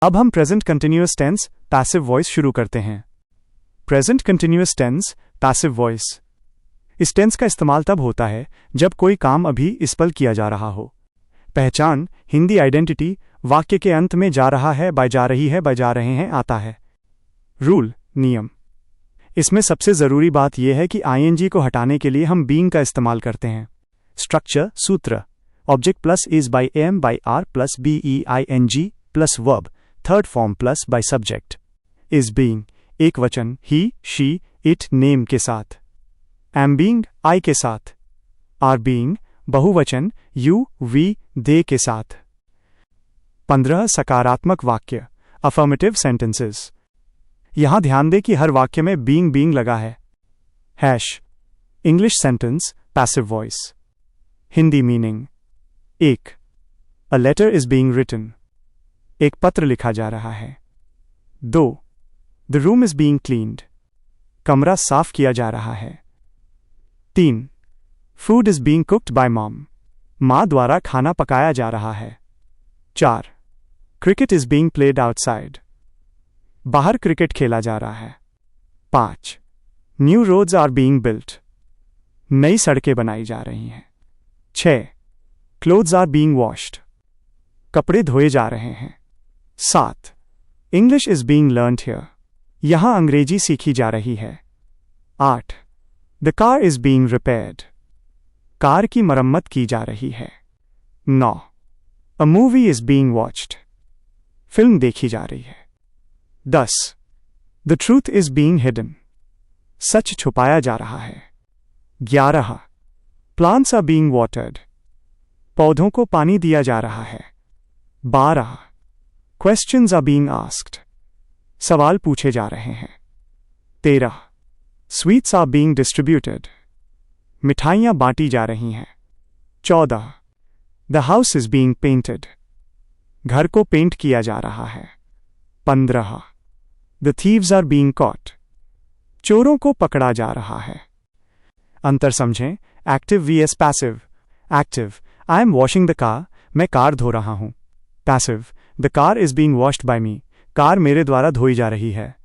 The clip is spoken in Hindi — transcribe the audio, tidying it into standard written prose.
अब हम present continuous tense passive voice शुरू करते हैं। Present continuous tense passive voice. इस टेंस का इस्तेमाल तब होता है जब कोई काम अभी इस पल किया जा रहा हो। पहचान, हिंदी आइडेंटिटी, वाक्य के अंत में जा रहा है, बाय जा रही है, बाय जा रहे हैं आता है। रूल, नियम। इसमें सबसे ज़रूरी बात यह है कि आईएनजी को हटाने के लिए हम बीइंग का इस्तेमाल करते हैं। स्ट्रक्चर, सूत्र, object plus is by M by R plus B E I N G plus verb, third form plus by subject. Is being, एक वचन ही, शी, इट, नेम के साथ। एम बीइंग, आई के साथ। आर बीइंग, बहुवचन यू, वी, दे के साथ। 15 सकारात्मक वाक्य, अफर्मेटिव सेंटेंसेस। यहां ध्यान दें कि हर वाक्य में बीइंग लगा है। Hash, English sentence, passive voice. Hindi meaning. 1. A letter is being written, एक पत्र लिखा जा रहा है। 2. The room is being cleaned, कमरा साफ किया जा रहा है। 3. Food is being cooked by mom, मां द्वारा खाना पकाया जा रहा है। 4. Cricket is being played outside, बाहर क्रिकेट खेला जा रहा है। 5. New roads are being built, नई सड़कें बनाई जा रही हैं। 6. क्लोथ्स आर बीइंग वॉश्ड, कपड़े धोए जा रहे हैं। 7. English is being learned here, यहां अंग्रेजी सीखी जा रही है। 8. The car is being repaired, car की मरम्मत की जा रही है। 9. A movie is being watched, फिल्म देखी जा रही है। 10. The truth is being hidden, सच छुपाया जा रहा है। 11. प्लांट्स आर बीइंग वाटर्ड, पौधों को पानी दिया जा रहा है। 12. क्वेश्चंस आर बीइंग आस्क्ड, सवाल पूछे जा रहे हैं। 13. स्वीट्स आर बीइंग डिस्ट्रीब्यूटेड, मिठाइयां बांटी जा रही हैं। 14. The house is being painted, घर को पेंट किया जा रहा है। 15. The thieves are being caught, चोरों को पकड़ा जा रहा है। अंतर समझें। Active vs passive. Active, I am washing the car, मैं कार धो रहा हूं। Passive, the car is being washed by me, car मेरे द्वारा धोई जा रही है।